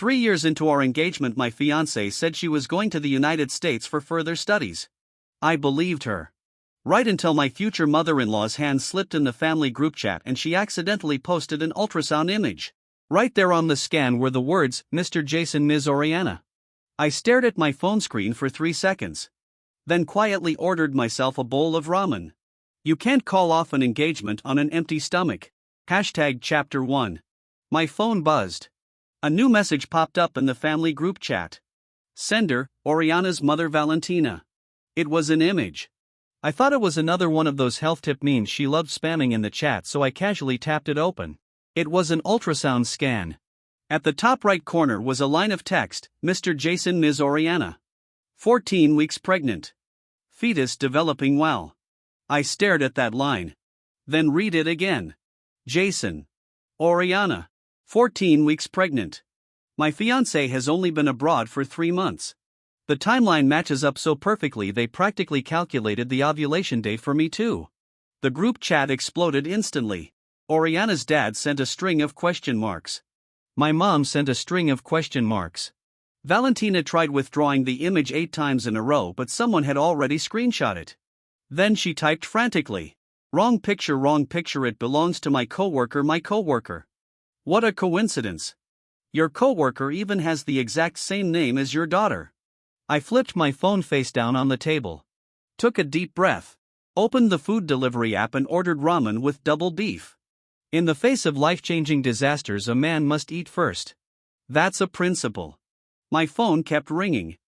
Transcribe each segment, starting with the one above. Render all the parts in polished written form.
3 years into our engagement, my fiancée said she was going to the United States for further studies. I believed her. Right until my future mother-in-law's hand slipped in the family group chat and she accidentally posted an ultrasound image. Right there on the scan were the words, Mr. Jason, Ms. Oriana. I stared at my phone screen for 3 seconds. Then quietly ordered myself a bowl of ramen. You can't call off an engagement on an empty stomach. Chapter 1. My phone buzzed. A new message popped up in the family group chat. Sender, Oriana's mother Valentina. It was an image. I thought it was another one of those health tip memes she loved spamming in the chat, so I casually tapped it open. It was an ultrasound scan. At the top right corner was a line of text, Mr. Jason, Ms. Oriana. 14 weeks pregnant. Fetus developing well. I stared at that line. Then read it again. Jason. Oriana. 14 weeks pregnant. My fiancé has only been abroad for 3 months. The timeline matches up so perfectly they practically calculated the ovulation date for me too. The group chat exploded instantly. Oriana's dad sent a string of question marks. My mom sent a string of question marks. Valentina tried withdrawing the image 8 times in a row, but someone had already screenshot it. Then she typed frantically. Wrong picture, it belongs to my coworker. What a coincidence. Your coworker even has the exact same name as your daughter. I flipped my phone face down on the table. Took a deep breath. Opened the food delivery app and ordered ramen with double beef. In the face of life-changing disasters, a man must eat first. That's a principle. My phone kept ringing.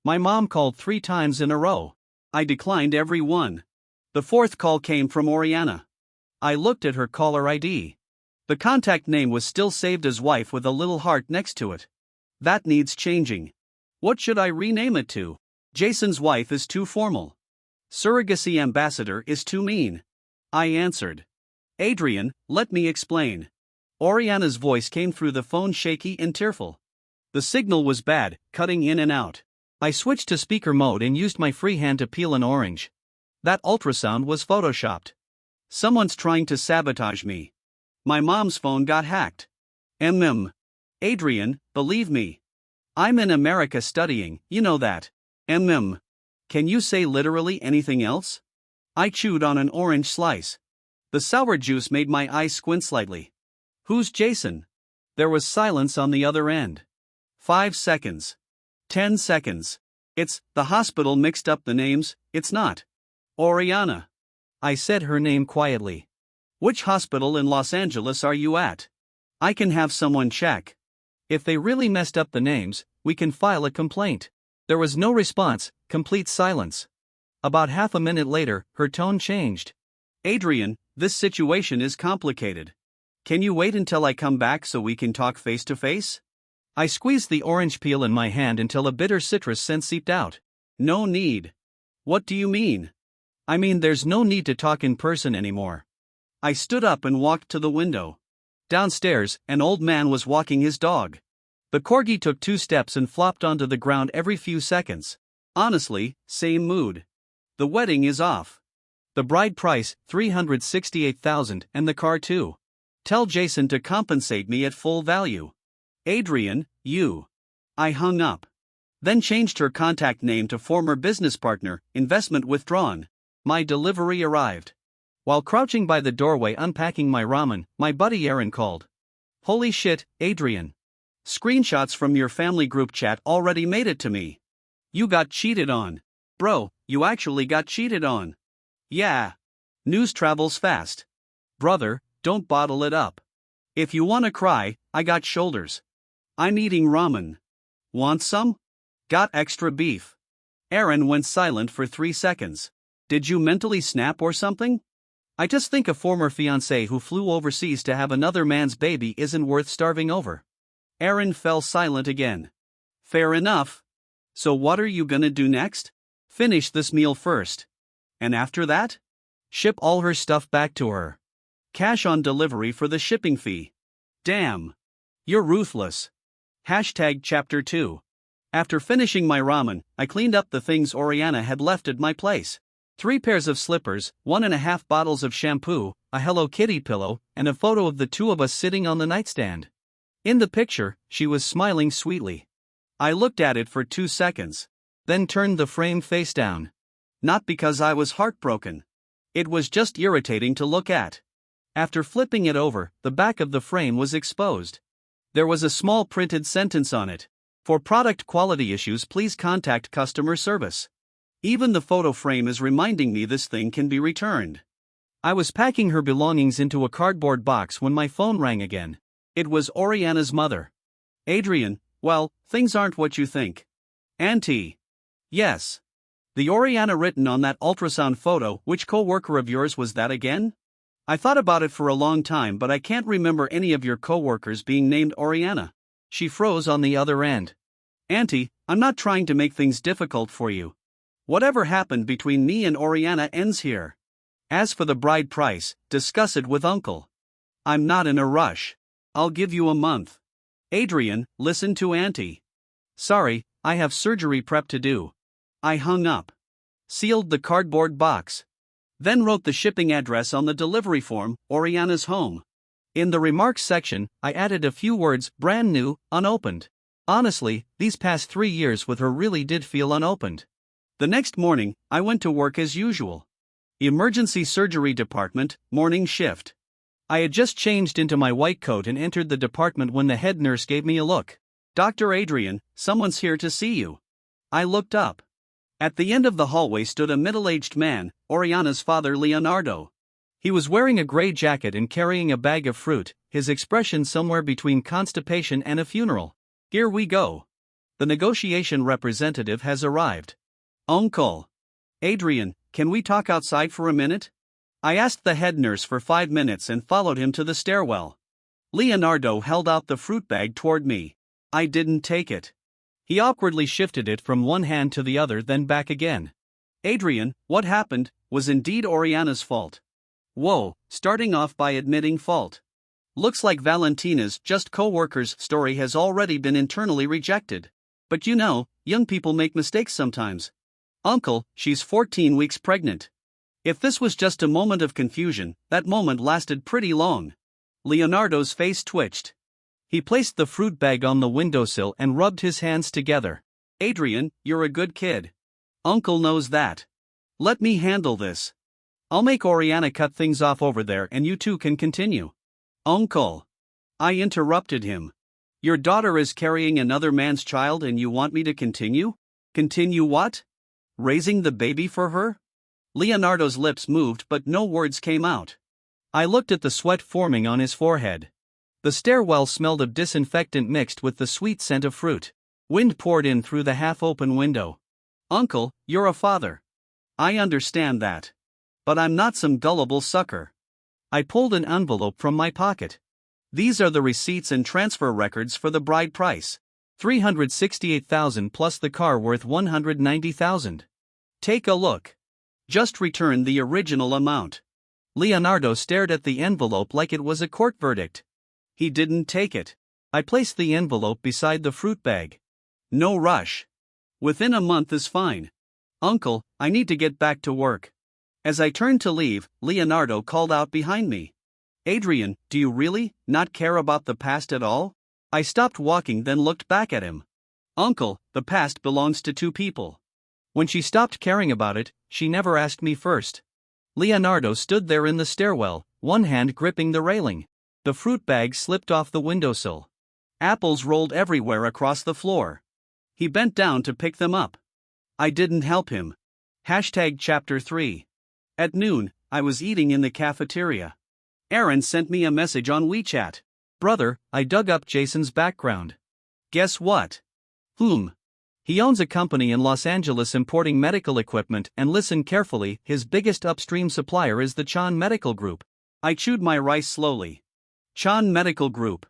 My mom called 3 times in a row. I declined every one. The 4th call came from Oriana. I looked at her caller ID. The contact name was still saved as wife with a little heart next to it. That needs changing. What should I rename it to? Jason's wife is too formal. Surrogacy ambassador is too mean. I answered. Adrian, let me explain. Oriana's voice came through the phone, shaky and tearful. The signal was bad, cutting in and out. I switched to speaker mode and used my free hand to peel an orange. That ultrasound was photoshopped. Someone's trying to sabotage me. My mom's phone got hacked. Adrian, believe me. I'm in America studying, you know that. Can you say literally anything else? I chewed on an orange slice. The sour juice made my eyes squint slightly. Who's Jason? There was silence on the other end. 5 seconds. 10 seconds. It's, the hospital mixed up the names, it's not. Oriana. I said her name quietly. Which hospital in Los Angeles are you at? I can have someone check. If they really messed up the names, we can file a complaint. There was no response, complete silence. About half a minute later, her tone changed. Adrian, this situation is complicated. Can you wait until I come back so we can talk face to face? I squeezed the orange peel in my hand until a bitter citrus scent seeped out. No need. What do you mean? I mean there's no need to talk in person anymore. I stood up and walked to the window. Downstairs, an old man was walking his dog. The corgi took 2 steps and flopped onto the ground every few seconds. Honestly, same mood. The wedding is off. The bride price, $368,000, and the car too. Tell Jason to compensate me at full value. Adrian, you. I hung up. Then changed her contact name to former business partner, investment withdrawn. My delivery arrived. While crouching by the doorway unpacking my ramen, my buddy Aaron called. Holy shit, Adrian. Screenshots from your family group chat already made it to me. You got cheated on. Bro, you actually got cheated on. Yeah. News travels fast. Brother, don't bottle it up. If you wanna cry, I got shoulders. I'm eating ramen. Want some? Got extra beef. Aaron went silent for 3 seconds. Did you mentally snap or something? I just think a former fiancé who flew overseas to have another man's baby isn't worth starving over. Aaron fell silent again. Fair enough. So what are you gonna do next? Finish this meal first. And after that? Ship all her stuff back to her. Cash on delivery for the shipping fee. Damn. You're ruthless. Chapter 2. After finishing my ramen, I cleaned up the things Oriana had left at my place. 3 pairs of slippers, 1.5 bottles of shampoo, a Hello Kitty pillow, and a photo of the 2 of us sitting on the nightstand. In the picture, she was smiling sweetly. I looked at it for 2 seconds, then turned the frame face down. Not because I was heartbroken. It was just irritating to look at. After flipping it over, the back of the frame was exposed. There was a small printed sentence on it. For product quality issues, please contact customer service. Even the photo frame is reminding me this thing can be returned. I was packing her belongings into a cardboard box when my phone rang again. It was Oriana's mother. Adrian, well, things aren't what you think. Auntie. Yes. The Oriana written on that ultrasound photo, which co-worker of yours was that again? I thought about it for a long time, but I can't remember any of your co-workers being named Oriana. She froze on the other end. Auntie, I'm not trying to make things difficult for you. Whatever happened between me and Oriana ends here. As for the bride price, discuss it with Uncle. I'm not in a rush. I'll give you a month. Adrian, listen to Auntie. Sorry, I have surgery prep to do. I hung up. Sealed the cardboard box. Then wrote the shipping address on the delivery form, Oriana's home. In the remarks section, I added a few words, brand new, unopened. Honestly, these past 3 years with her really did feel unopened. The next morning, I went to work as usual. Emergency surgery department, morning shift. I had just changed into my white coat and entered the department when the head nurse gave me a look. Dr. Adrian, someone's here to see you. I looked up. At the end of the hallway stood a middle-aged man, Oriana's father Leonardo. He was wearing a gray jacket and carrying a bag of fruit, his expression somewhere between constipation and a funeral. Here we go. The negotiation representative has arrived. Uncle. Adrian, can we talk outside for a minute? I asked the head nurse for 5 minutes and followed him to the stairwell. Leonardo held out the fruit bag toward me. I didn't take it. He awkwardly shifted it from one hand to the other, then back again. Adrian, what happened was indeed Oriana's fault. Whoa, starting off by admitting fault. Looks like Valentina's just co-worker's story has already been internally rejected. But you know, young people make mistakes sometimes. Uncle, she's 14 weeks pregnant. If this was just a moment of confusion, that moment lasted pretty long. Leonardo's face twitched. He placed the fruit bag on the windowsill and rubbed his hands together. Adrian, you're a good kid. Uncle knows that. Let me handle this. I'll make Oriana cut things off over there and you two can continue. Uncle. I interrupted him. Your daughter is carrying another man's child and you want me to continue? Continue what? Raising the baby for her? Leonardo's lips moved but no words came out. I looked at the sweat forming on his forehead. The stairwell smelled of disinfectant mixed with the sweet scent of fruit. Wind poured in through the half-open window. Uncle, you're a father. I understand that. But I'm not some gullible sucker. I pulled an envelope from my pocket. These are the receipts and transfer records for the bride price. $368,000 plus the car worth $190,000. Take a look. Just return the original amount. Leonardo stared at the envelope like it was a court verdict. He didn't take it. I placed the envelope beside the fruit bag. No rush. Within a month is fine. Uncle, I need to get back to work. As I turned to leave, Leonardo called out behind me. Adrian, do you really not care about the past at all? I stopped walking then looked back at him. Uncle, the past belongs to 2 people. When she stopped caring about it, she never asked me first. Leonardo stood there in the stairwell, one hand gripping the railing. The fruit bag slipped off the windowsill. Apples rolled everywhere across the floor. He bent down to pick them up. I didn't help him. Chapter 3. At noon, I was eating in the cafeteria. Aaron sent me a message on WeChat. Brother, I dug up Jason's background. Guess what? He owns a company in Los Angeles importing medical equipment, and listen carefully, his biggest upstream supplier is the Chan Medical Group. I chewed my rice slowly. Chan Medical Group.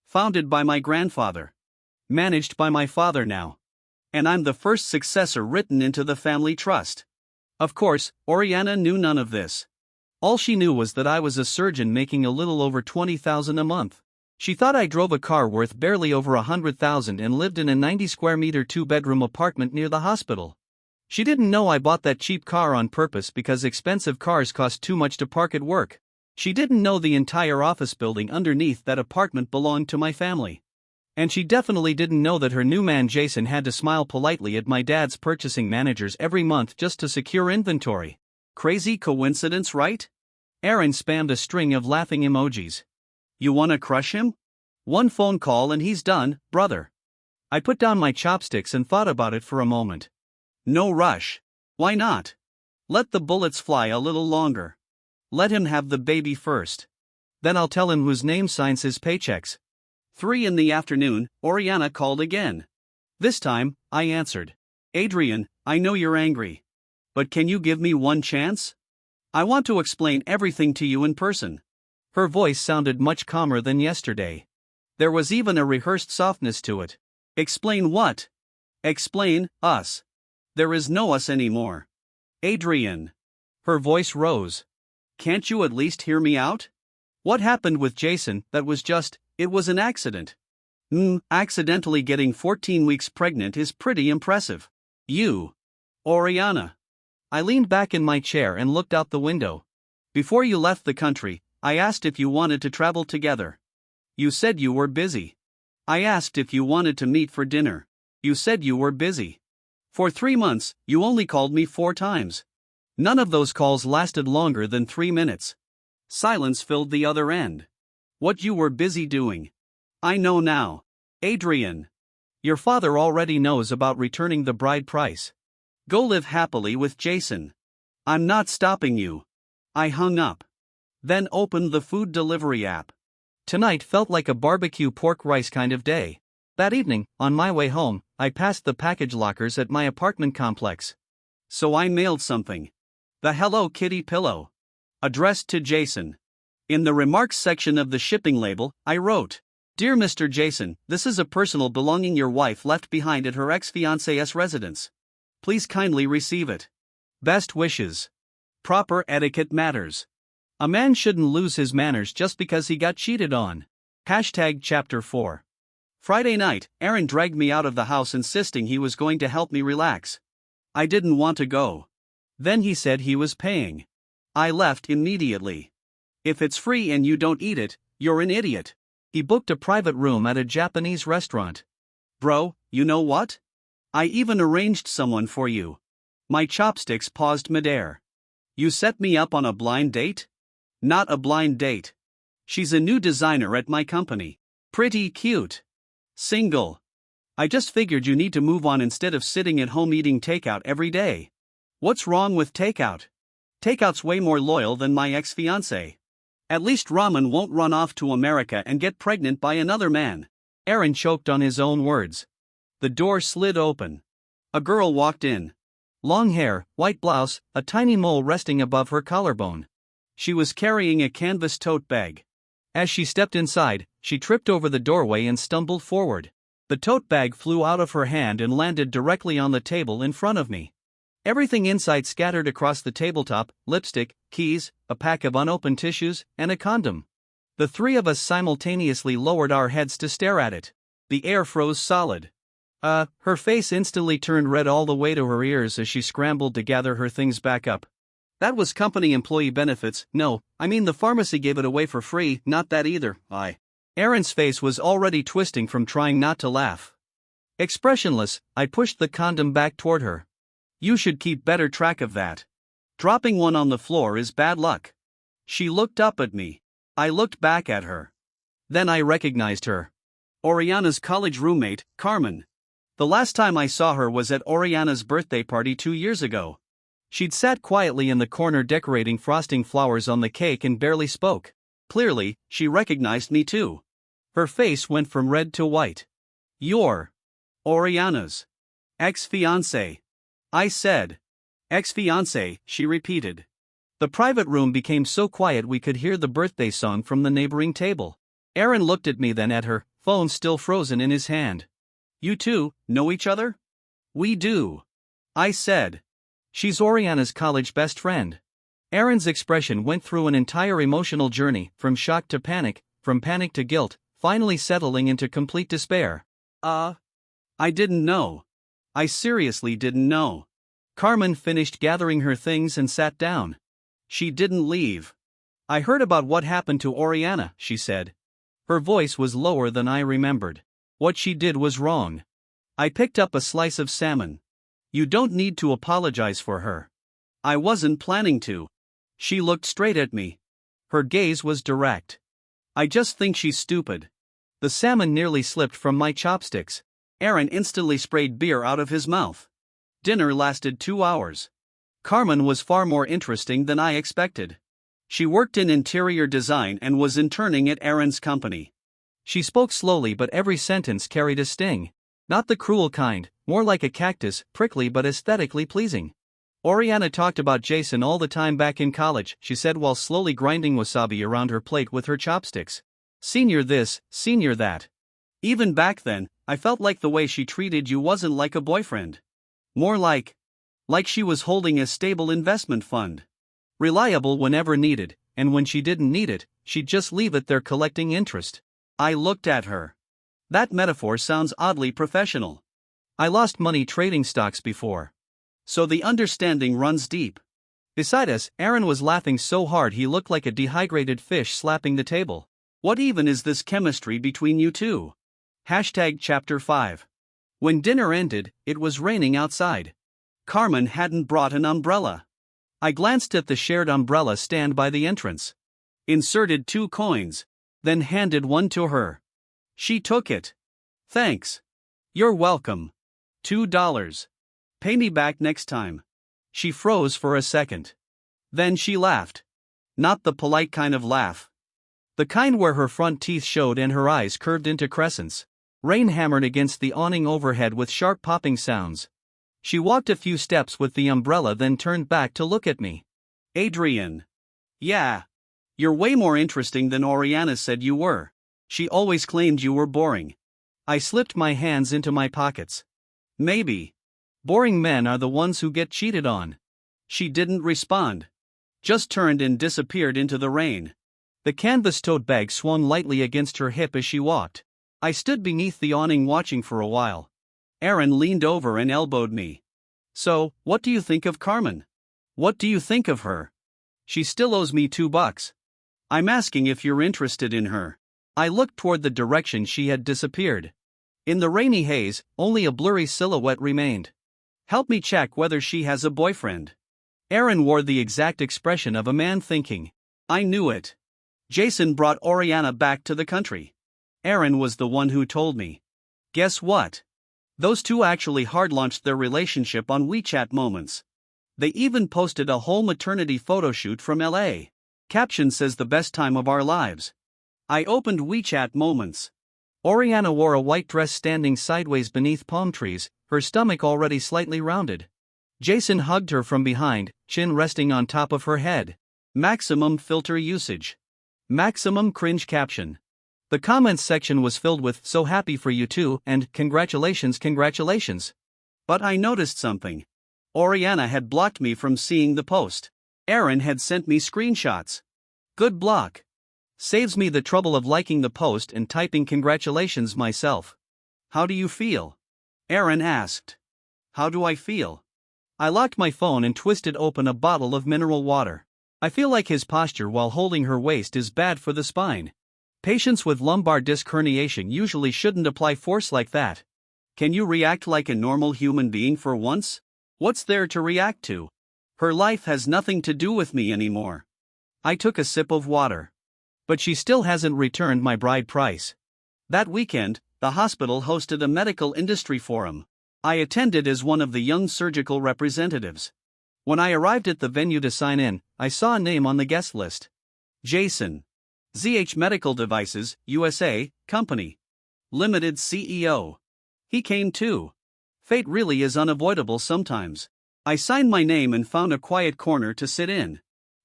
Founded by my grandfather. Managed by my father now. And I'm the first successor written into the family trust. Of course, Oriana knew none of this. All she knew was that I was a surgeon making a little over $20,000 a month. She thought I drove a car worth barely over $100,000 and lived in a 90 square meter 2-bedroom apartment near the hospital. She didn't know I bought that cheap car on purpose because expensive cars cost too much to park at work. She didn't know the entire office building underneath that apartment belonged to my family. And she definitely didn't know that her new man Jason had to smile politely at my dad's purchasing managers every month just to secure inventory. Crazy coincidence, right? Aaron spammed a string of laughing emojis. You wanna crush him? One phone call and he's done, brother. I put down my chopsticks and thought about it for a moment. No rush. Why not? Let the bullets fly a little longer. Let him have the baby first. Then I'll tell him whose name signs his paychecks. 3 in the afternoon, Oriana called again. This time, I answered. Adrian, I know you're angry. But can you give me one chance? I want to explain everything to you in person. Her voice sounded much calmer than yesterday. There was even a rehearsed softness to it. Explain what? Explain us. There is no us anymore. Adrian. Her voice rose. Can't you at least hear me out? What happened with Jason, that was just, it was an accident. Accidentally getting 14 weeks pregnant is pretty impressive. You. Oriana. I leaned back in my chair and looked out the window. Before you left the country, I asked if you wanted to travel together. You said you were busy. I asked if you wanted to meet for dinner. You said you were busy. For 3 months, you only called me 4 times. None of those calls lasted longer than 3 minutes. Silence filled the other end. What you were busy doing. I know now. Adrian. Your father already knows about returning the bride price. Go live happily with Jason. I'm not stopping you. I hung up. Then opened the food delivery app. Tonight felt like a barbecue pork rice kind of day. That evening, on my way home, I passed the package lockers at my apartment complex. So I mailed something. The Hello Kitty pillow. Addressed to Jason. In the remarks section of the shipping label, I wrote, Dear Mr. Jason, this is a personal belonging your wife left behind at her ex-fiancé's residence. Please kindly receive it. Best wishes. Proper etiquette matters. A man shouldn't lose his manners just because he got cheated on. Chapter 4. Friday night, Aaron dragged me out of the house insisting he was going to help me relax. I didn't want to go. Then he said he was paying. I left immediately. If it's free and you don't eat it, you're an idiot. He booked a private room at a Japanese restaurant. Bro, you know what? I even arranged someone for you. My chopsticks paused midair. You set me up on a blind date? Not a blind date. She's a new designer at my company. Pretty cute. Single. I just figured you need to move on instead of sitting at home eating takeout every day. What's wrong with takeout? Takeout's way more loyal than my ex-fiancé. At least Ramen won't run off to America and get pregnant by another man. Aaron choked on his own words. The door slid open. A girl walked in. Long hair, white blouse, a tiny mole resting above her collarbone. She was carrying a canvas tote bag. As she stepped inside, she tripped over the doorway and stumbled forward. The tote bag flew out of her hand and landed directly on the table in front of me. Everything inside scattered across the tabletop: lipstick, keys, a pack of unopened tissues, and a condom. The 3 of us simultaneously lowered our heads to stare at it. The air froze solid. Her face instantly turned red all the way to her ears as she scrambled to gather her things back up. That was company employee benefits. No, I mean the pharmacy gave it away for free, not that either. Aaron's face was already twisting from trying not to laugh. Expressionless, I pushed the condom back toward her. You should keep better track of that. Dropping one on the floor is bad luck. She looked up at me. I looked back at her. Then I recognized her. Oriana's college roommate, Carmen. The last time I saw her was at Oriana's birthday party 2 years ago. She'd sat quietly in the corner decorating frosting flowers on the cake and barely spoke. Clearly, she recognized me too. Her face went from red to white. You're Oriana's ex-fiancé. I said. Ex-fiancé, she repeated. The private room became so quiet we could hear the birthday song from the neighboring table. Aaron looked at me, then at her, phone still frozen in his hand. You two know each other? We do. I said. She's Oriana's college best friend. Aaron's expression went through an entire emotional journey, from shock to panic, from panic to guilt, finally settling into complete despair. I didn't know. I seriously didn't know. Carmen finished gathering her things and sat down. She didn't leave. I heard about what happened to Oriana, she said. Her voice was lower than I remembered. What she did was wrong. I picked up a slice of salmon. You don't need to apologize for her. I wasn't planning to. She looked straight at me. Her gaze was direct. I just think she's stupid. The salmon nearly slipped from my chopsticks. Aaron instantly sprayed beer out of his mouth. Dinner lasted 2 hours. Carmen was far more interesting than I expected. She worked in interior design and was interning at Aaron's company. She spoke slowly, but every sentence carried a sting. Not the cruel kind, more like a cactus, prickly but aesthetically pleasing. Oriana talked about Jason all the time back in college, she said while slowly grinding wasabi around her plate with her chopsticks. Senior this, senior that. Even back then, I felt like the way she treated you wasn't like a boyfriend. More like she was holding a stable investment fund. Reliable whenever needed, and when she didn't need it, she'd just leave it there collecting interest. I looked at her. That metaphor sounds oddly professional. I lost money trading stocks before. So the understanding runs deep. Beside us, Aaron was laughing so hard he looked like a dehydrated fish slapping the table. What even is this chemistry between you two? Chapter 5. When dinner ended, it was raining outside. Carmen hadn't brought an umbrella. I glanced at the shared umbrella stand by the entrance. Inserted 2 coins. Then handed one to her. She took it. Thanks. You're welcome. $2. Pay me back next time. She froze for a second. Then she laughed. Not the polite kind of laugh. The kind where her front teeth showed and her eyes curved into crescents. Rain hammered against the awning overhead with sharp popping sounds. She walked a few steps with the umbrella, then turned back to look at me. Adrian. Yeah. You're way more interesting than Oriana said you were. She always claimed you were boring. I slipped my hands into my pockets. Maybe. Boring men are the ones who get cheated on. She didn't respond. Just turned and disappeared into the rain. The canvas tote bag swung lightly against her hip as she walked. I stood beneath the awning watching for a while. Aaron leaned over and elbowed me. So, what do you think of Carmen? What do you think of her? She still owes me $2. I'm asking if you're interested in her. I looked toward the direction she had disappeared. In the rainy haze, only a blurry silhouette remained. Help me check whether she has a boyfriend. Aaron wore the exact expression of a man thinking. I knew it. Jason brought Oriana back to the country. Aaron was the one who told me. Guess what? Those two actually hard-launched their relationship on WeChat Moments. They even posted a whole maternity photo shoot from LA. Caption says the best time of our lives. I opened WeChat Moments. Oriana wore a white dress standing sideways beneath palm trees, her stomach already slightly rounded. Jason hugged her from behind, chin resting on top of her head. Maximum filter usage. Maximum cringe caption. The comments section was filled with "so happy for you too" and "congratulations, congratulations." But I noticed something. Oriana had blocked me from seeing the post. Aaron had sent me screenshots. Good block. Saves me the trouble of liking the post and typing congratulations myself. How do you feel? Aaron asked. How do I feel? I locked my phone and twisted open a bottle of mineral water. I feel like his posture while holding her waist is bad for the spine. Patients with lumbar disc herniation usually shouldn't apply force like that. Can you react like a normal human being for once? What's there to react to? Her life has nothing to do with me anymore. I took a sip of water. But she still hasn't returned my bride price. That weekend, the hospital hosted a medical industry forum. I attended as one of the young surgical representatives. When I arrived at the venue to sign in, I saw a name on the guest list. Jason. ZH Medical Devices, USA, Company. Limited CEO. He came too. Fate really is unavoidable sometimes. I signed my name and found a quiet corner to sit in.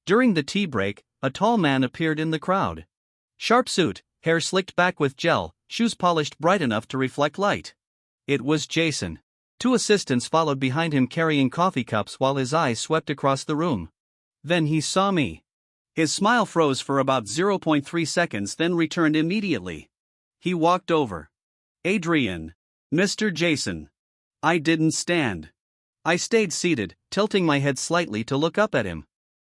During the tea break, a tall man appeared in the crowd. Sharp suit, hair slicked back with gel, shoes polished bright enough to reflect light. It was Jason. 2 assistants followed behind him carrying coffee cups while his eyes swept across the room. Then he saw me. His smile froze for about 0.3 seconds, then returned immediately. He walked over. Adrian. Mr. Jason. I didn't stand. I stayed seated, tilting my head slightly to look up at him.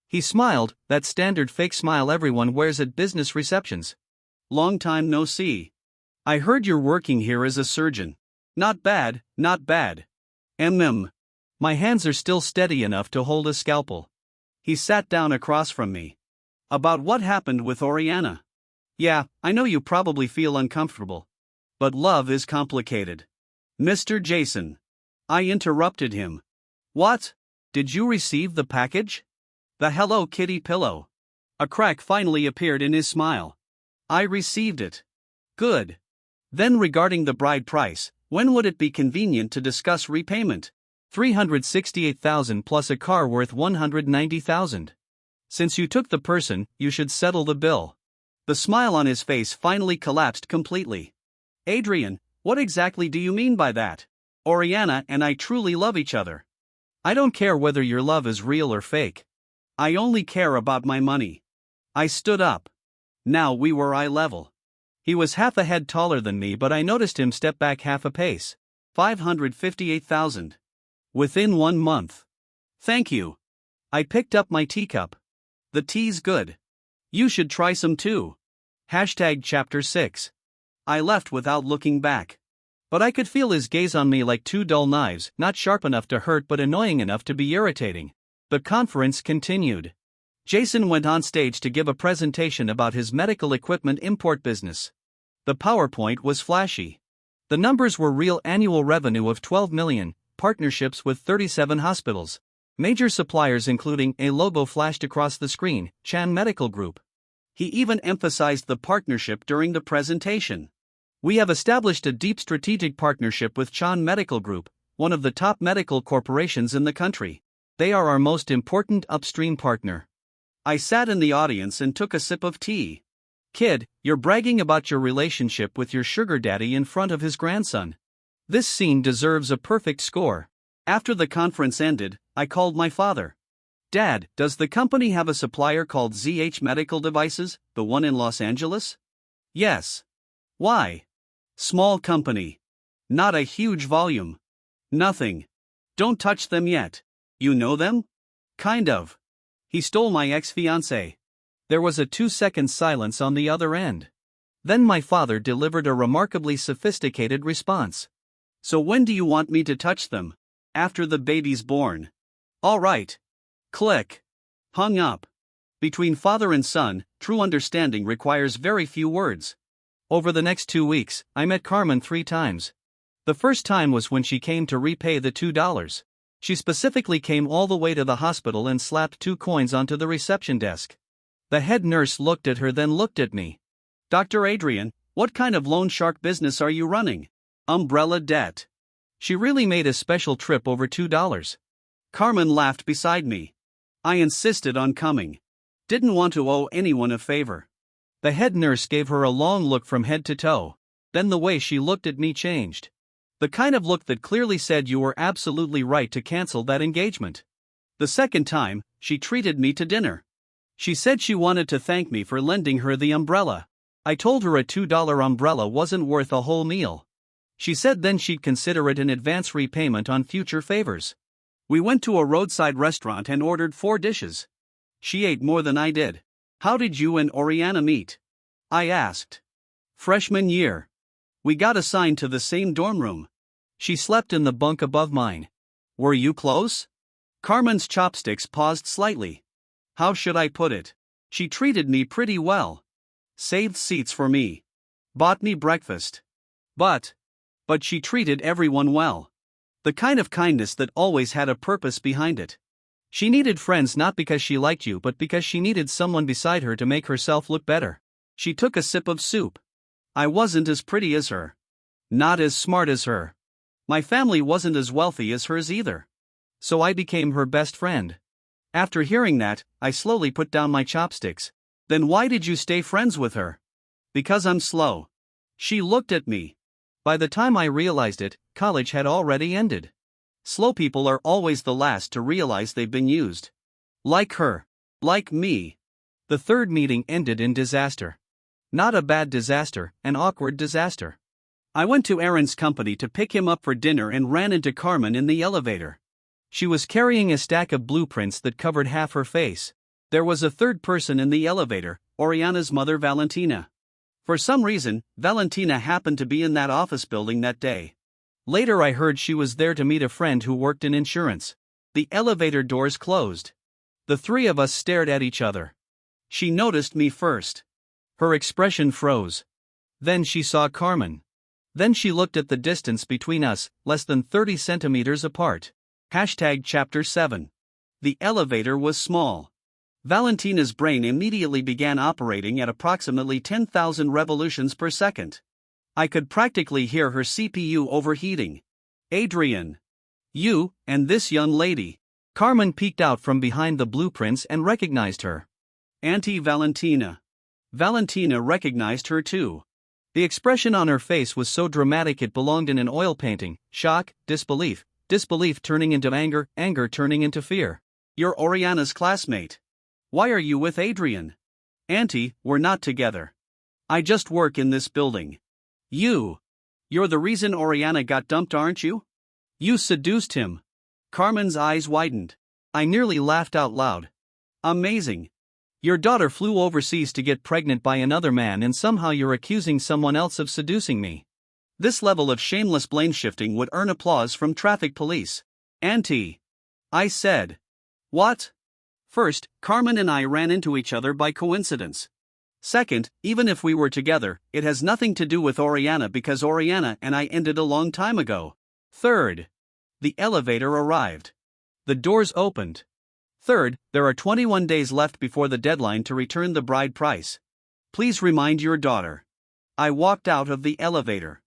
He smiled, that standard fake smile everyone wears at business receptions. Long time no see. I heard you're working here as a surgeon. Not bad, not bad. My hands are still steady enough to hold a scalpel. He sat down across from me. About what happened with Oriana? Yeah, I know you probably feel uncomfortable. But love is complicated. Mr. Jason. I interrupted him. What? Did you receive the package? The Hello Kitty pillow. A crack finally appeared in his smile. I received it. Good. Then regarding the bride price, when would it be convenient to discuss repayment? 368,000 plus a car worth 190,000. Since you took the person, you should settle the bill. The smile on his face finally collapsed completely. Adrian, what exactly do you mean by that? Oriana and I truly love each other. I don't care whether your love is real or fake. I only care about my money. I stood up. Now we were eye level. He was half a head taller than me, but I noticed him step back half a pace. 558,000. Within 1 month. Thank you. I picked up my teacup. The tea's good. You should try some too. Chapter 6. I left without looking back. But I could feel his gaze on me like two dull knives, not sharp enough to hurt but annoying enough to be irritating. The conference continued. Jason went on stage to give a presentation about his medical equipment import business. The PowerPoint was flashy. The numbers were real: annual revenue of 12 million, partnerships with 37 hospitals. Major suppliers including a logo flashed across the screen, Chan Medical Group. He even emphasized the partnership during the presentation. We have established a deep strategic partnership with Chan Medical Group, one of the top medical corporations in the country. They are our most important upstream partner. I sat in the audience and took a sip of tea. Kid, you're bragging about your relationship with your sugar daddy in front of his grandson. This scene deserves a perfect score. After the conference ended, I called my father. Dad, does the company have a supplier called ZH Medical Devices, the one in Los Angeles? Yes. Why? Small company. Not a huge volume. Nothing. Don't touch them yet. You know them? Kind of. He stole my ex-fiancée. There was a 2-second silence on the other end. Then my father delivered a remarkably sophisticated response. So when do you want me to touch them? After the baby's born. All right. Click. Hung up. Between father and son, true understanding requires very few words. Over the next 2 weeks, I met Carmen 3 times. The first time was when she came to repay the $2. She specifically came all the way to the hospital and slapped 2 coins onto the reception desk. The head nurse looked at her, then looked at me. Dr. Adrian, what kind of loan shark business are you running? Umbrella debt. She really made a special trip over $2. Carmen laughed beside me. I insisted on coming. Didn't want to owe anyone a favor. The head nurse gave her a long look from head to toe. Then the way she looked at me changed. The kind of look that clearly said you were absolutely right to cancel that engagement. The second time, she treated me to dinner. She said she wanted to thank me for lending her the umbrella. I told her a $2 umbrella wasn't worth a whole meal. She said then she'd consider it an advance repayment on future favors. We went to a roadside restaurant and ordered 4 dishes. She ate more than I did. How did you and Oriana meet? I asked. Freshman year. We got assigned to the same dorm room. She slept in the bunk above mine. Were you close? Carmen's chopsticks paused slightly. How should I put it? She treated me pretty well. Saved seats for me. Bought me breakfast. But she treated everyone well. The kind of kindness that always had a purpose behind it. She needed friends not because she liked you but because she needed someone beside her to make herself look better. She took a sip of soup. I wasn't as pretty as her. Not as smart as her. My family wasn't as wealthy as hers either. So I became her best friend. After hearing that, I slowly put down my chopsticks. Then why did you stay friends with her? Because I'm slow. She looked at me. By the time I realized it, college had already ended. Slow people are always the last to realize they've been used. Like her. Like me. The third meeting ended in disaster. Not a bad disaster, an awkward disaster. I went to Aaron's company to pick him up for dinner and ran into Carmen in the elevator. She was carrying a stack of blueprints that covered half her face. There was a third person in the elevator, Oriana's mother Valentina. For some reason, Valentina happened to be in that office building that day. Later I heard she was there to meet a friend who worked in insurance. The elevator doors closed. The three of us stared at each other. She noticed me first. Her expression froze. Then she saw Carmen. Then she looked at the distance between us, less than 30 centimeters apart. Chapter 7. The elevator was small. Valentina's brain immediately began operating at approximately 10,000 revolutions per second. I could practically hear her CPU overheating. Adrian. You, and this young lady. Carmen peeked out from behind the blueprints and recognized her. Auntie Valentina. Valentina recognized her too. The expression on her face was so dramatic it belonged in an oil painting: shock, disbelief, disbelief turning into anger, anger turning into fear. You're Oriana's classmate. Why are you with Adrian? Auntie, we're not together. I just work in this building. You're the reason Oriana got dumped, aren't you? You seduced him. Carmen's eyes widened. I nearly laughed out loud. Amazing. Your daughter flew overseas to get pregnant by another man and somehow you're accusing someone else of seducing me. This level of shameless blame shifting would earn applause from traffic police. Auntie. I said. What? First, Carmen and I ran into each other by coincidence. Second, even if we were together, it has nothing to do with Oriana because Oriana and I ended a long time ago. Third. The elevator arrived. The doors opened. Third, there are 21 days left before the deadline to return the bride price. Please remind your daughter. I walked out of the elevator.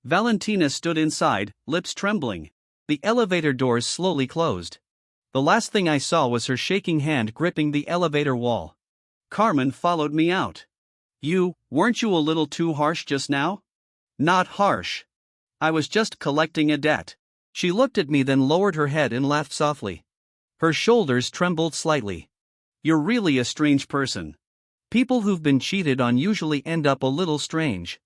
Valentina stood inside, lips trembling. The elevator doors slowly closed. The last thing I saw was her shaking hand gripping the elevator wall. Carmen followed me out. Weren't you a little too harsh just now? Not harsh. I was just collecting a debt. She looked at me, then lowered her head and laughed softly. Her shoulders trembled slightly. You're really a strange person. People who've been cheated on usually end up a little strange.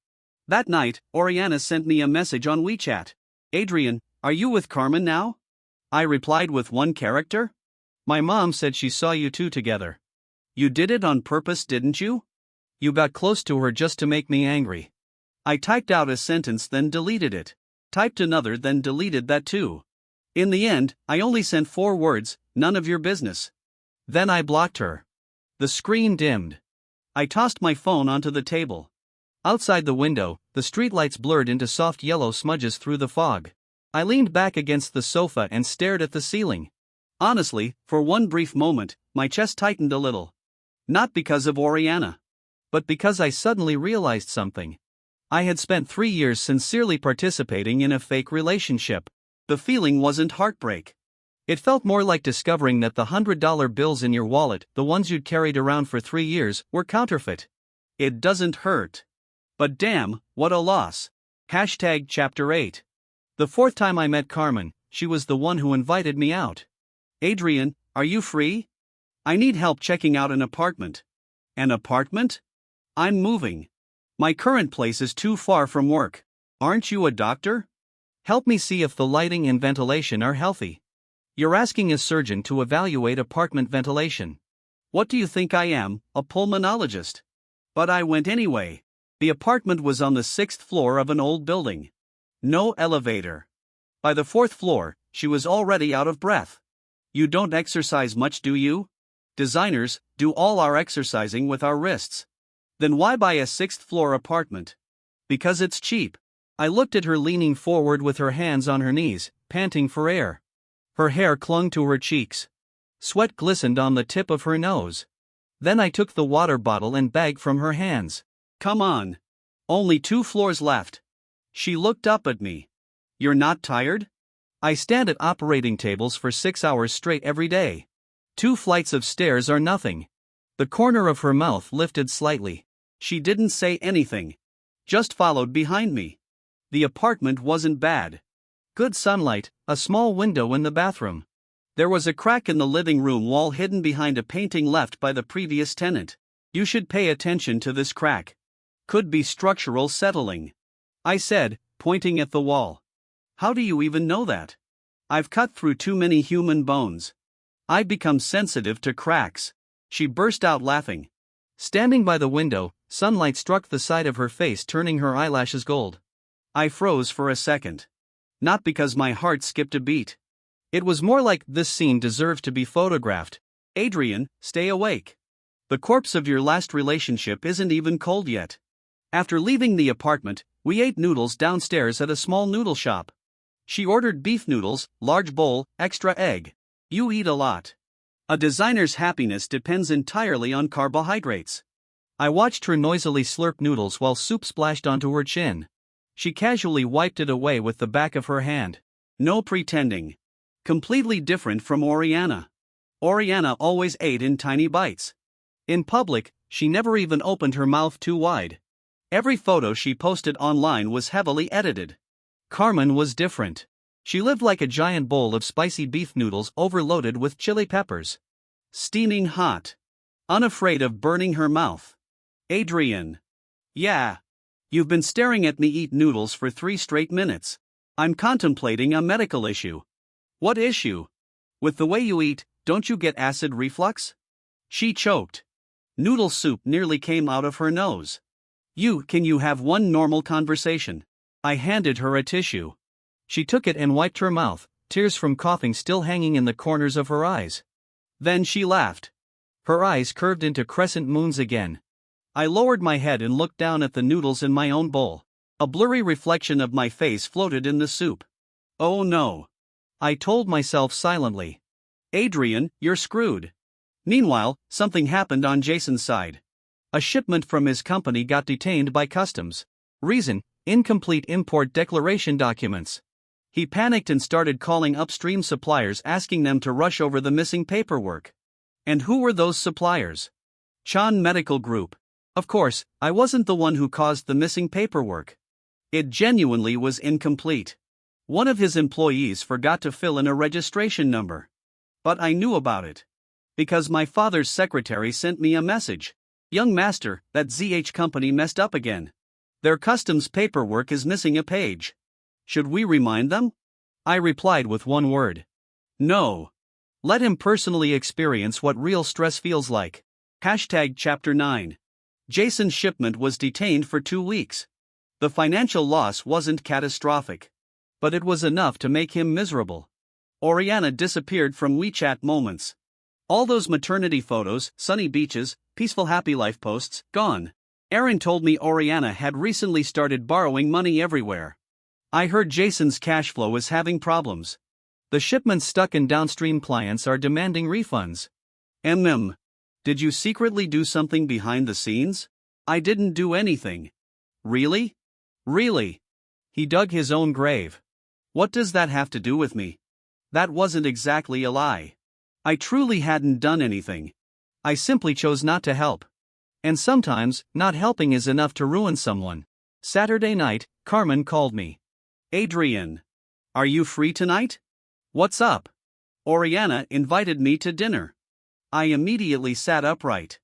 That night, Oriana sent me a message on WeChat. Adrian, are you with Carmen now? I replied with one character. My mom said she saw you two together. You did it on purpose, didn't you? You got close to her just to make me angry. I typed out a sentence, then deleted it. Typed another, then deleted that too. In the end, I only sent 4 words, none of your business. Then I blocked her. The screen dimmed. I tossed my phone onto the table. Outside the window, the streetlights blurred into soft yellow smudges through the fog. I leaned back against the sofa and stared at the ceiling. Honestly, for one brief moment, my chest tightened a little. Not because of Oriana, but because I suddenly realized something. I had spent 3 years sincerely participating in a fake relationship. The feeling wasn't heartbreak. It felt more like discovering that the $100 bills in your wallet, the ones you'd carried around for 3 years, were counterfeit. It doesn't hurt. But damn, what a loss. Chapter 8. The 4th time I met Carmen, she was the one who invited me out. Adrian, are you free? I need help checking out an apartment. An apartment? I'm moving. My current place is too far from work. Aren't you a doctor? Help me see if the lighting and ventilation are healthy. You're asking a surgeon to evaluate apartment ventilation. What do you think I am, a pulmonologist? But I went anyway. The apartment was on the 6th floor of an old building. No elevator. By the 4th floor, she was already out of breath. You don't exercise much, do you? Designers do all our exercising with our wrists. Then why buy a 6th floor apartment? Because it's cheap. I looked at her leaning forward with her hands on her knees, panting for air. Her hair clung to her cheeks. Sweat glistened on the tip of her nose. Then I took the water bottle and bag from her hands. Come on. Only 2 floors left. She looked up at me. You're not tired? I stand at operating tables for 6 hours straight every day. 2 flights of stairs are nothing. The corner of her mouth lifted slightly. She didn't say anything. Just followed behind me. The apartment wasn't bad. Good sunlight, a small window in the bathroom. There was a crack in the living room wall hidden behind a painting left by the previous tenant. You should pay attention to this crack. Could be structural settling. I said, pointing at the wall. How do you even know that? I've cut through too many human bones. I've become sensitive to cracks. She burst out laughing. Standing by the window, sunlight struck the side of her face, turning her eyelashes gold. I froze for a second. Not because my heart skipped a beat. It was more like, this scene deserves to be photographed. Adrian, stay awake. The corpse of your last relationship isn't even cold yet. After leaving the apartment, we ate noodles downstairs at a small noodle shop. She ordered beef noodles, large bowl, extra egg. You eat a lot. A designer's happiness depends entirely on carbohydrates. I watched her noisily slurp noodles while soup splashed onto her chin. She casually wiped it away with the back of her hand. No pretending. Completely different from Oriana. Oriana always ate in tiny bites. In public, she never even opened her mouth too wide. Every photo she posted online was heavily edited. Carmen was different. She lived like a giant bowl of spicy beef noodles overloaded with chili peppers. Steaming hot. Unafraid of burning her mouth. Adrian. Yeah. You've been staring at me eat noodles for 3 straight minutes. I'm contemplating a medical issue. What issue? With the way you eat, don't you get acid reflux? She choked. Noodle soup nearly came out of her nose. Can you have one normal conversation? I handed her a tissue. She took it and wiped her mouth, tears from coughing still hanging in the corners of her eyes. Then she laughed. Her eyes curved into crescent moons again. I lowered my head and looked down at the noodles in my own bowl. A blurry reflection of my face floated in the soup. Oh no. I told myself silently. Adrian, you're screwed. Meanwhile, something happened on Jason's side. A shipment from his company got detained by customs. Reason: incomplete import declaration documents. He panicked and started calling upstream suppliers asking them to rush over the missing paperwork. And who were those suppliers? Chan Medical Group. Of course, I wasn't the one who caused the missing paperwork. It genuinely was incomplete. One of his employees forgot to fill in a registration number. But I knew about it. Because my father's secretary sent me a message. Young master, that ZH company messed up again. Their customs paperwork is missing a page. Should we remind them? I replied with one word. No. Let him personally experience what real stress feels like. Chapter 9. Jason's shipment was detained for 2 weeks. The financial loss wasn't catastrophic. But it was enough to make him miserable. Oriana disappeared from WeChat moments. All those maternity photos, sunny beaches, peaceful happy life posts, gone. Aaron told me Oriana had recently started borrowing money everywhere. I heard Jason's cash flow is having problems. The shipments stuck in downstream clients are demanding refunds. Did you secretly do something behind the scenes? I didn't do anything. Really? Really? He dug his own grave. What does that have to do with me? That wasn't exactly a lie. I truly hadn't done anything. I simply chose not to help. And sometimes, not helping is enough to ruin someone. Saturday night, Carmen called me. Adrian. Are you free tonight? What's up? Oriana invited me to dinner. I immediately sat upright.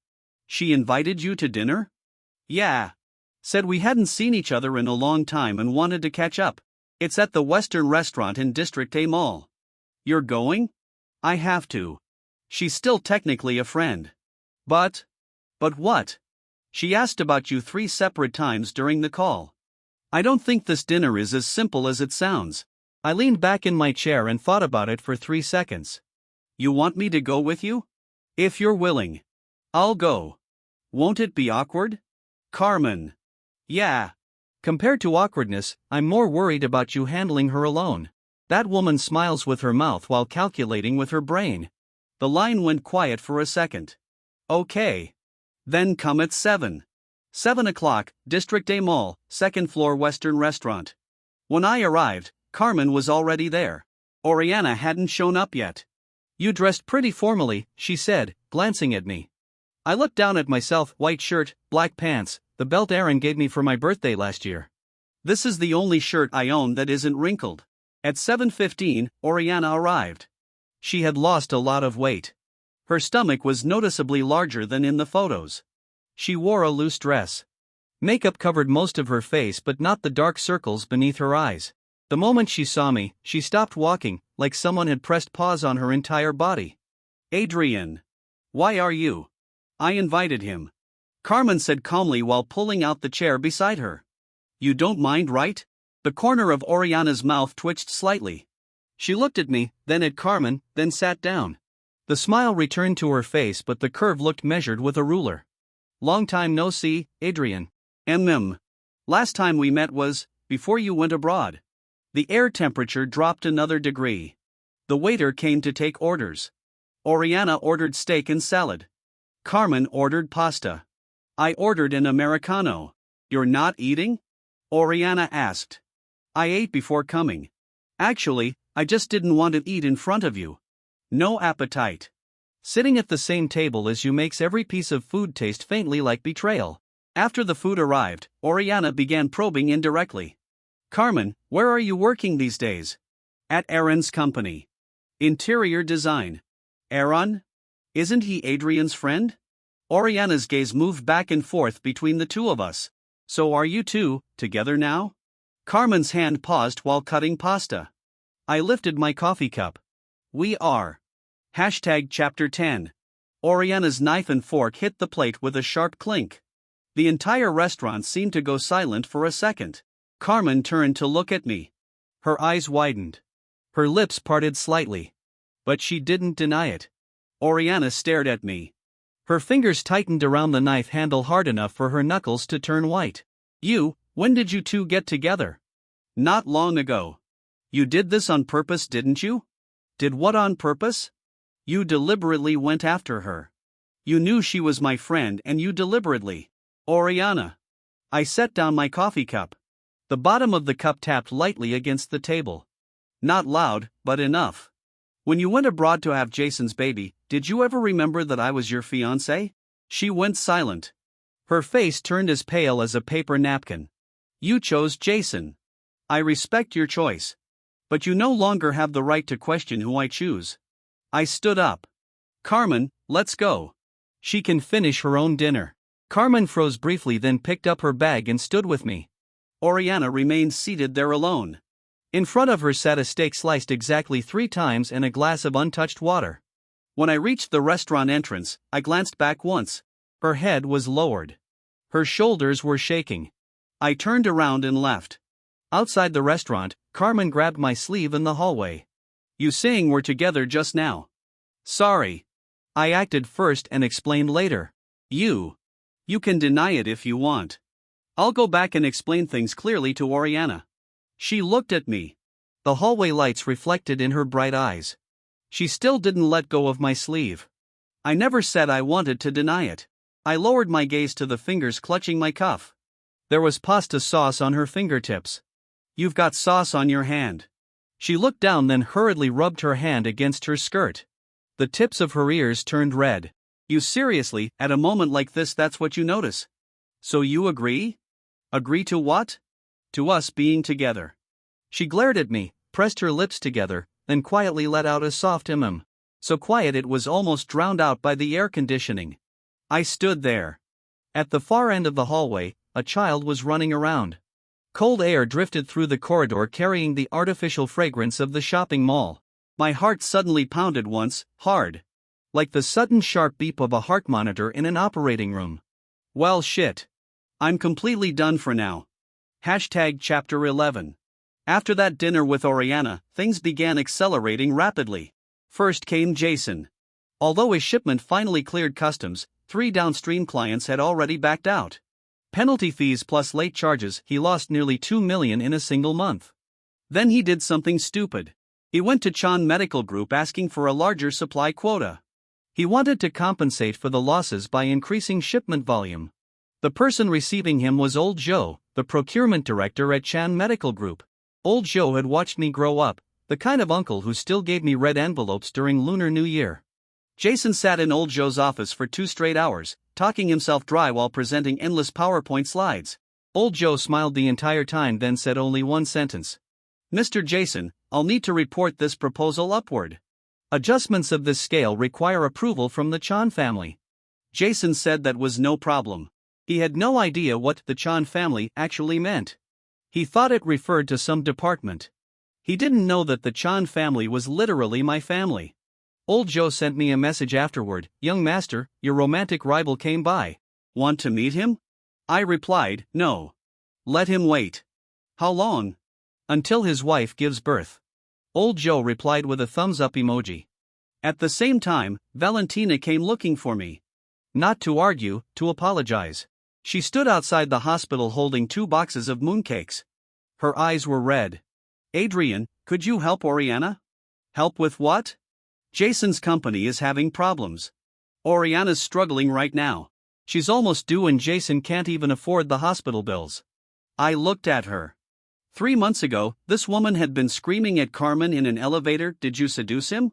She invited you to dinner? Yeah. Said we hadn't seen each other in a long time and wanted to catch up. It's at the Western restaurant in District A Mall. You're going? I have to. She's still technically a friend. But what? She asked about you 3 separate times during the call. I don't think this dinner is as simple as it sounds. I leaned back in my chair and thought about it for 3 seconds. You want me to go with you? If you're willing. I'll go. Won't it be awkward? Carmen. Yeah. Compared to awkwardness, I'm more worried about you handling her alone. That woman smiles with her mouth while calculating with her brain. The line went quiet for a second. Okay. Then come at 7. 7 o'clock, District A Mall, 2nd floor Western Restaurant. When I arrived, Carmen was already there. Oriana hadn't shown up yet. You dressed pretty formally, she said, glancing at me. I looked down at myself, white shirt, black pants, the belt Aaron gave me for my birthday last year. This is the only shirt I own that isn't wrinkled. At 7:15, Oriana arrived. She had lost a lot of weight. Her stomach was noticeably larger than in the photos. She wore a loose dress. Makeup covered most of her face but not the dark circles beneath her eyes. The moment she saw me, she stopped walking, like someone had pressed pause on her entire body. Adrian. Why are you? I invited him. Carmen said calmly while pulling out the chair beside her. You don't mind, right? The corner of Oriana's mouth twitched slightly. She looked at me, then at Carmen, then sat down. The smile returned to her face, but the curve looked measured with a ruler. Long time no see, Adrian. Last time we met was before you went abroad. The air temperature dropped another degree. The waiter came to take orders. Oriana ordered steak and salad. Carmen ordered pasta. I ordered an Americano. You're not eating? Oriana asked. I ate before coming. Actually, I just didn't want to eat in front of you. No appetite. Sitting at the same table as you makes every piece of food taste faintly like betrayal. After the food arrived, Oriana began probing indirectly. Carmen, where are you working these days? At Aaron's company. Interior design. Aaron? Isn't he Adrian's friend? Oriana's gaze moved back and forth between the two of us. So are you two together now? Carmen's hand paused while cutting pasta. I lifted my coffee cup. We are. Chapter 10. Oriana's knife and fork hit the plate with a sharp clink. The entire restaurant seemed to go silent for a second. Carmen turned to look at me. Her eyes widened. Her lips parted slightly. But she didn't deny it. Oriana stared at me. Her fingers tightened around the knife handle hard enough for her knuckles to turn white. When did you two get together? Not long ago. You did this on purpose, didn't you? Did what on purpose? You deliberately went after her. You knew she was my friend and you deliberately. Oriana. I set down my coffee cup. The bottom of the cup tapped lightly against the table. Not loud, but enough. When you went abroad to have Jason's baby, did you ever remember that I was your fiancé? She went silent. Her face turned as pale as a paper napkin. You chose Jason. I respect your choice. But you no longer have the right to question who I choose. I stood up. Carmen, let's go. She can finish her own dinner. Carmen froze briefly, then picked up her bag and stood with me. Oriana remained seated there alone. In front of her sat a steak sliced exactly 3 times and a glass of untouched water. When I reached the restaurant entrance, I glanced back once. Her head was lowered. Her shoulders were shaking. I turned around and left. Outside the restaurant, Carmen grabbed my sleeve in the hallway. You saying we're together just now? Sorry. I acted first and explained later. You can deny it if you want. I'll go back and explain things clearly to Oriana. She looked at me. The hallway lights reflected in her bright eyes. She still didn't let go of my sleeve. I never said I wanted to deny it. I lowered my gaze to the fingers clutching my cuff. There was pasta sauce on her fingertips. You've got sauce on your hand. She looked down, then hurriedly rubbed her hand against her skirt. The tips of her ears turned red. You seriously, at a moment like this, that's what you notice? So you agree? Agree to what? To us being together. She glared at me, pressed her lips together, then quietly let out a soft so quiet it was almost drowned out by the air conditioning. I stood there. At the far end of the hallway, a child was running around. Cold air drifted through the corridor carrying the artificial fragrance of the shopping mall. My heart suddenly pounded once, hard. Like the sudden sharp beep of a heart monitor in an operating room. Well shit. I'm completely done for now. Chapter 11. After that dinner with Oriana, things began accelerating rapidly. First came Jason. Although his shipment finally cleared customs, 3 downstream clients had already backed out. Penalty fees plus late charges, he lost nearly $2 million in a single month. Then he did something stupid. He went to Chan Medical Group asking for a larger supply quota. He wanted to compensate for the losses by increasing shipment volume. The person receiving him was Old Joe, the procurement director at Chan Medical Group. Old Joe had watched me grow up, the kind of uncle who still gave me red envelopes during Lunar New Year. Jason sat in Old Joe's office for 2 straight hours, talking himself dry while presenting endless PowerPoint slides. Old Joe smiled the entire time, then said only one sentence. Mr. Jason, I'll need to report this proposal upward. Adjustments of this scale require approval from the Chan family. Jason said that was no problem. He had no idea what the Chan family actually meant. He thought it referred to some department. He didn't know that the Chan family was literally my family. Old Joe sent me a message afterward. Young master, your romantic rival came by. Want to meet him? I replied, no. Let him wait. How long? Until his wife gives birth. Old Joe replied with a thumbs up emoji. At the same time, Valentina came looking for me. Not to argue, to apologize. She stood outside the hospital holding 2 boxes of mooncakes. Her eyes were red. Adrian, could you help Oriana? Help with what? Jason's company is having problems. Oriana's struggling right now. She's almost due and Jason can't even afford the hospital bills. I looked at her. 3 months ago, this woman had been screaming at Carmen in an elevator, did you seduce him?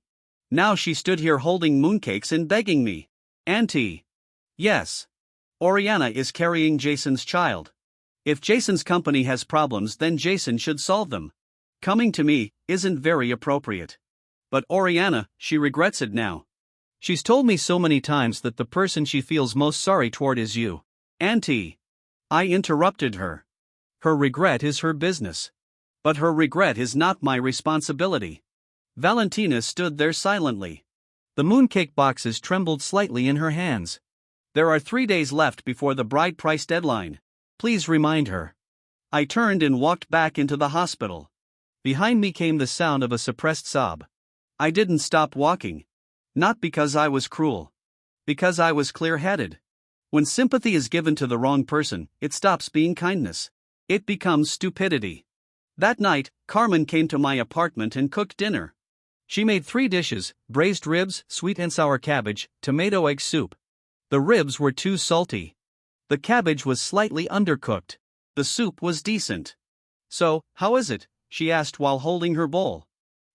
Now she stood here holding mooncakes and begging me. Auntie. Yes. Oriana is carrying Jason's child. If Jason's company has problems, then Jason should solve them. Coming to me isn't very appropriate. But Oriana, she regrets it now. She's told me so many times that the person she feels most sorry toward is you. Auntie. I interrupted her. Her regret is her business. But her regret is not my responsibility. Valentina stood there silently. The mooncake boxes trembled slightly in her hands. There are 3 days left before the bride price deadline. Please remind her. I turned and walked back into the hospital. Behind me came the sound of a suppressed sob. I didn't stop walking. Not because I was cruel. Because I was clear-headed. When sympathy is given to the wrong person, it stops being kindness. It becomes stupidity. That night, Carmen came to my apartment and cooked dinner. She made 3 dishes: braised ribs, sweet and sour cabbage, tomato egg soup. The ribs were too salty. The cabbage was slightly undercooked. The soup was decent. So, how is it? She asked while holding her bowl.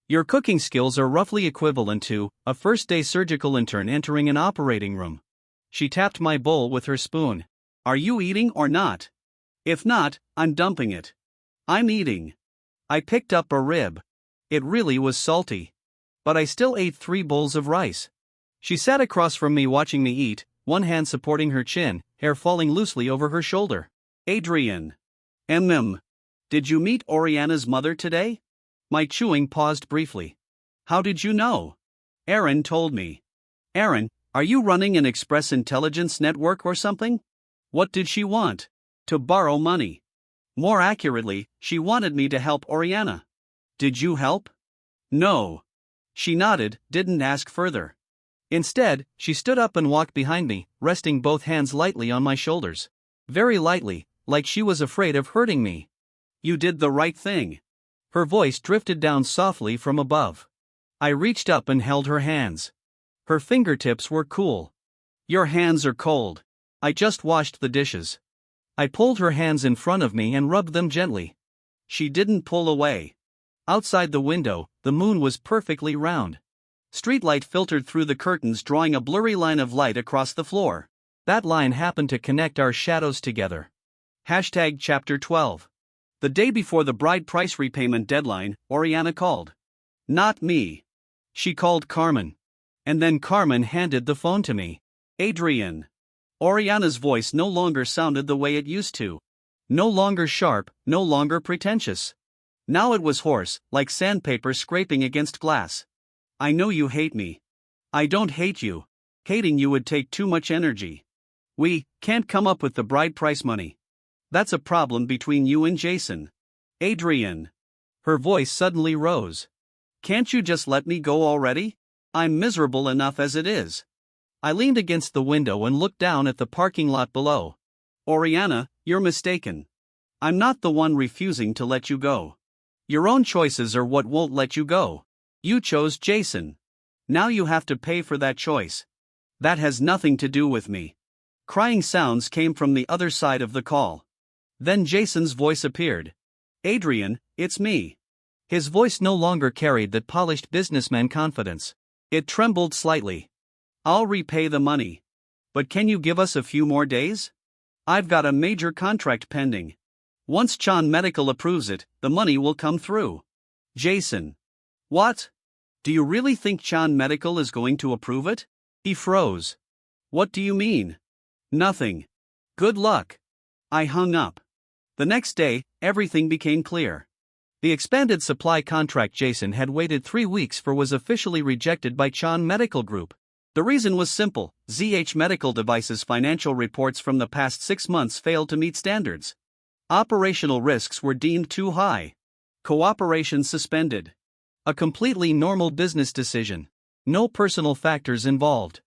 Your cooking skills are roughly equivalent to a first-day surgical intern entering an operating room. She tapped my bowl with her spoon. Are you eating or not? If not, I'm dumping it. I'm eating. I picked up a rib. It really was salty. But I still ate 3 bowls of rice. She sat across from me watching me eat, one hand supporting her chin, hair falling loosely over her shoulder. Adrian. Did you meet Oriana's mother today? My chewing paused briefly. How did you know? Aaron told me. Aaron, are you running an express intelligence network or something? What did she want? To borrow money. More accurately, she wanted me to help Oriana. Did you help? No. She nodded, didn't ask further. Instead, she stood up and walked behind me, resting both hands lightly on my shoulders. Very lightly, like she was afraid of hurting me. You did the right thing. Her voice drifted down softly from above. I reached up and held her hands. Her fingertips were cool. Your hands are cold. I just washed the dishes. I pulled her hands in front of me and rubbed them gently. She didn't pull away. Outside the window, the moon was perfectly round. Streetlight filtered through the curtains, drawing a blurry line of light across the floor. That line happened to connect our shadows together. Chapter 12. The day before the bride price repayment deadline, Oriana called. Not me. She called Carmen. And then Carmen handed the phone to me. Adrian. Oriana's voice no longer sounded the way it used to. No longer sharp, no longer pretentious. Now it was hoarse, like sandpaper scraping against glass. I know you hate me. I don't hate you. Hating you would take too much energy. We can't come up with the bride price money. That's a problem between you and Jason. Adrian. Her voice suddenly rose. Can't you just let me go already? I'm miserable enough as it is. I leaned against the window and looked down at the parking lot below. Oriana, you're mistaken. I'm not the one refusing to let you go. Your own choices are what won't let you go. You chose Jason. Now you have to pay for that choice. That has nothing to do with me. Crying sounds came from the other side of the call. Then Jason's voice appeared. Adrian, it's me. His voice no longer carried that polished businessman confidence. It trembled slightly. I'll repay the money. But can you give us a few more days? I've got a major contract pending. Once Chan Medical approves it, the money will come through. Jason. What? Do you really think Chan Medical is going to approve it? He froze. What do you mean? Nothing. Good luck. I hung up. The next day, everything became clear. The expanded supply contract Jason had waited 3 weeks for was officially rejected by Chan Medical Group. The reason was simple: ZH Medical Devices' financial reports from the past 6 months failed to meet standards. Operational risks were deemed too high. Cooperation suspended. A completely normal business decision. No personal factors involved.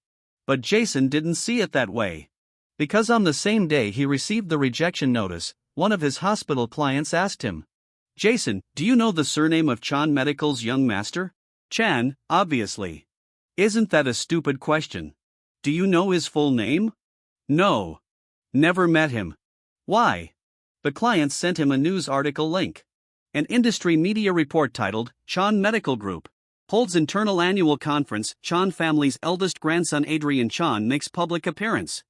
But Jason didn't see it that way. Because on the same day he received the rejection notice, one of his hospital clients asked him, "Jason, do you know the surname of Chan Medical's young master?" "Chan, obviously." "Isn't that a stupid question? Do you know his full name?" "No. Never met him." "Why?" The client sent him a news article link. An industry media report titled, "Chan Medical Group holds internal annual conference. Chan family's eldest grandson Adrian Chan makes public appearance."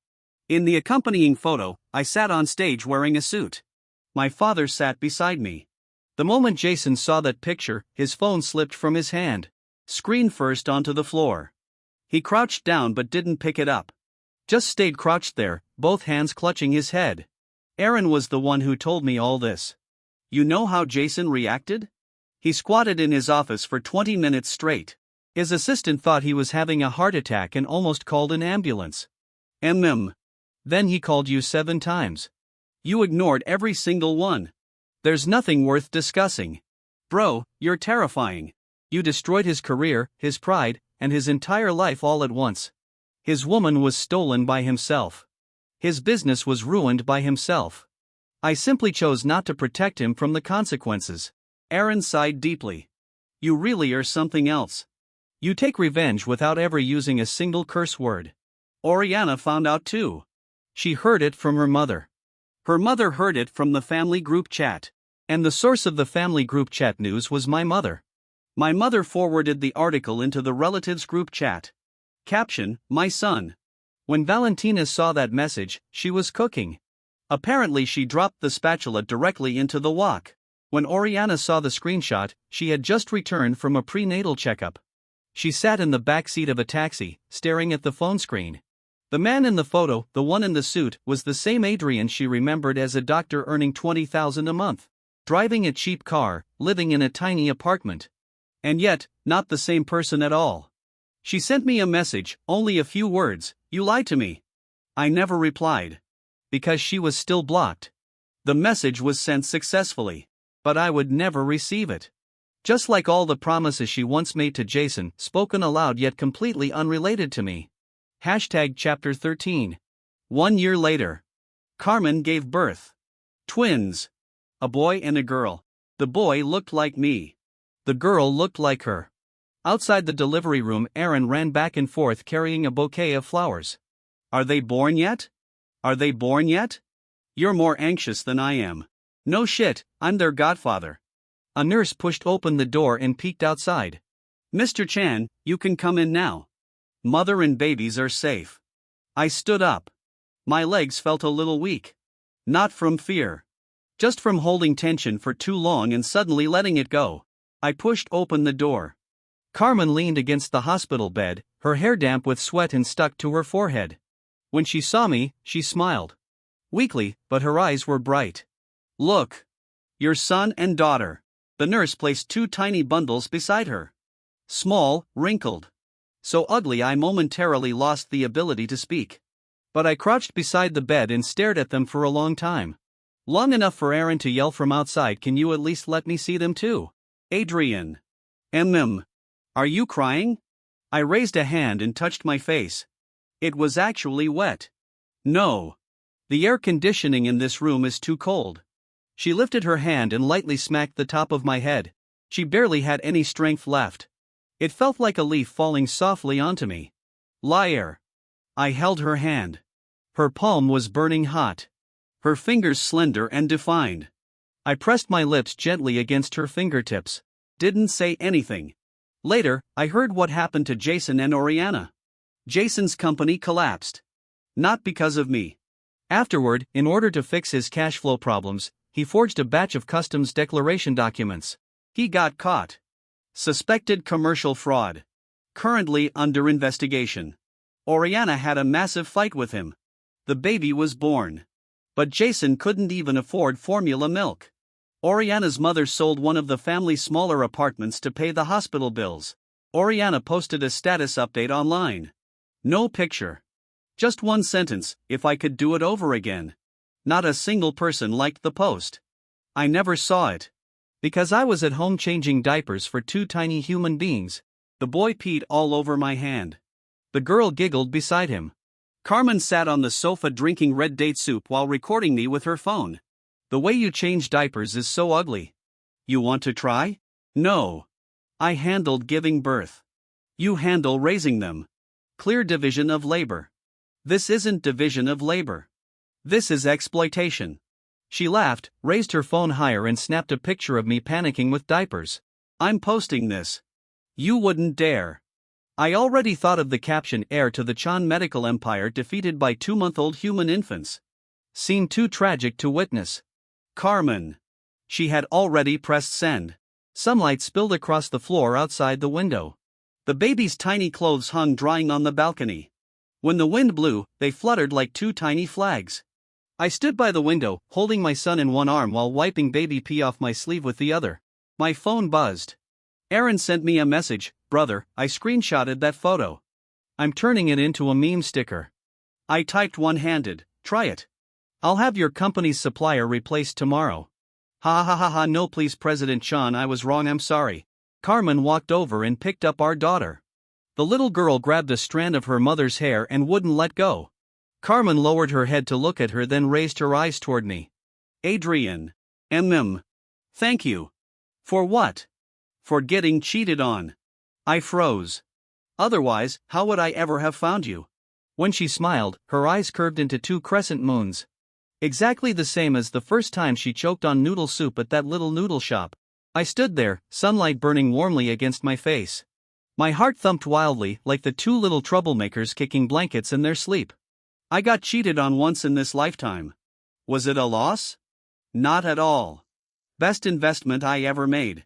In the accompanying photo, I sat on stage wearing a suit. My father sat beside me. The moment Jason saw that picture, his phone slipped from his hand. Screen first onto the floor. He crouched down but didn't pick it up. Just stayed crouched there, both hands clutching his head. Aaron was the one who told me all this. You know how Jason reacted? He squatted in his office for 20 minutes straight. His assistant thought he was having a heart attack and almost called an ambulance. Then he called you 7 times. You ignored every single one. There's nothing worth discussing. Bro, you're terrifying. You destroyed his career, his pride, and his entire life all at once. His woman was stolen by himself. His business was ruined by himself. I simply chose not to protect him from the consequences. Aaron sighed deeply. You really are something else. You take revenge without ever using a single curse word. Oriana found out too. She heard it from her mother. Her mother heard it from the family group chat. And the source of the family group chat news was my mother. My mother forwarded the article into the relatives group chat. Caption, my son. When Valentina saw that message, she was cooking. Apparently she dropped the spatula directly into the wok. When Oriana saw the screenshot, she had just returned from a prenatal checkup. She sat in the back seat of a taxi, staring at the phone screen. The man in the photo, the one in the suit, was the same Adrian she remembered as a doctor earning $20,000 a month. Driving a cheap car, living in a tiny apartment. And yet, not the same person at all. She sent me a message, only a few words, you lied to me. I never replied. Because she was still blocked. The message was sent successfully. But I would never receive it. Just like all the promises she once made to Jason, spoken aloud yet completely unrelated to me. Chapter 13. 1 year later. Carmen gave birth. Twins. A boy and a girl. The boy looked like me. The girl looked like her. Outside the delivery room, Aaron ran back and forth carrying a bouquet of flowers. Are they born yet? Are they born yet? You're more anxious than I am. No shit, I'm their godfather. A nurse pushed open the door and peeked outside. Mr. Chan, you can come in now. Mother and babies are safe. I stood up. My legs felt a little weak. Not from fear. Just from holding tension for too long and suddenly letting it go. I pushed open the door. Carmen leaned against the hospital bed, her hair damp with sweat and stuck to her forehead. When she saw me, she smiled. Weakly, but her eyes were bright. Look. Your son and daughter. The nurse placed 2 tiny bundles beside her. Small, wrinkled. So ugly I momentarily lost the ability to speak. But I crouched beside the bed and stared at them for a long time. Long enough for Aaron to yell from outside, can you at least let me see them too? Adrian. Are you crying? I raised a hand and touched my face. It was actually wet. No. The air conditioning in this room is too cold. She lifted her hand and lightly smacked the top of my head. She barely had any strength left. It felt like a leaf falling softly onto me. Liar. I held her hand. Her palm was burning hot. Her fingers slender and defined. I pressed my lips gently against her fingertips. Didn't say anything. Later, I heard what happened to Jason and Oriana. Jason's company collapsed. Not because of me. Afterward, in order to fix his cash flow problems, he forged a batch of customs declaration documents. He got caught. Suspected commercial fraud. Currently under investigation. Oriana had a massive fight with him. The baby was born. But Jason couldn't even afford formula milk. Oriana's mother sold one of the family's smaller apartments to pay the hospital bills. Oriana posted a status update online. No picture. Just one sentence, if I could do it over again. Not a single person liked the post. I never saw it. Because I was at home changing diapers for two tiny human beings. The boy peed all over my hand. The girl giggled beside him. Carmen sat on the sofa drinking red date soup while recording me with her phone. The way you change diapers is so ugly. You want to try? No. I handled giving birth. You handle raising them. Clear division of labor. This isn't division of labor. This is exploitation. She laughed, raised her phone higher and snapped a picture of me panicking with diapers. I'm posting this. You wouldn't dare. I already thought of the caption, heir to the Chan medical empire defeated by 2-month-old human infants. Scene too tragic to witness. Carmen. She had already pressed send. Sunlight spilled across the floor outside the window. The baby's tiny clothes hung drying on the balcony. When the wind blew, they fluttered like two tiny flags. I stood by the window, holding my son in one arm while wiping baby pee off my sleeve with the other. My phone buzzed. Aaron sent me a message, brother, I screenshotted that photo. I'm turning it into a meme sticker. I typed one-handed, try it. I'll have your company's supplier replaced tomorrow. Ha ha ha ha, no please President Chan, I was wrong, I'm sorry. Carmen walked over and picked up our daughter. The little girl grabbed a strand of her mother's hair and wouldn't let go. Carmen lowered her head to look at her, then raised her eyes toward me. Adrian. Thank you. For what? For getting cheated on. I froze. Otherwise, how would I ever have found you? When she smiled, her eyes curved into two crescent moons. Exactly the same as the first time she choked on noodle soup at that little noodle shop. I stood there, sunlight burning warmly against my face. My heart thumped wildly, like the two little troublemakers kicking blankets in their sleep. I got cheated on once in this lifetime. Was it a loss? Not at all. Best investment I ever made.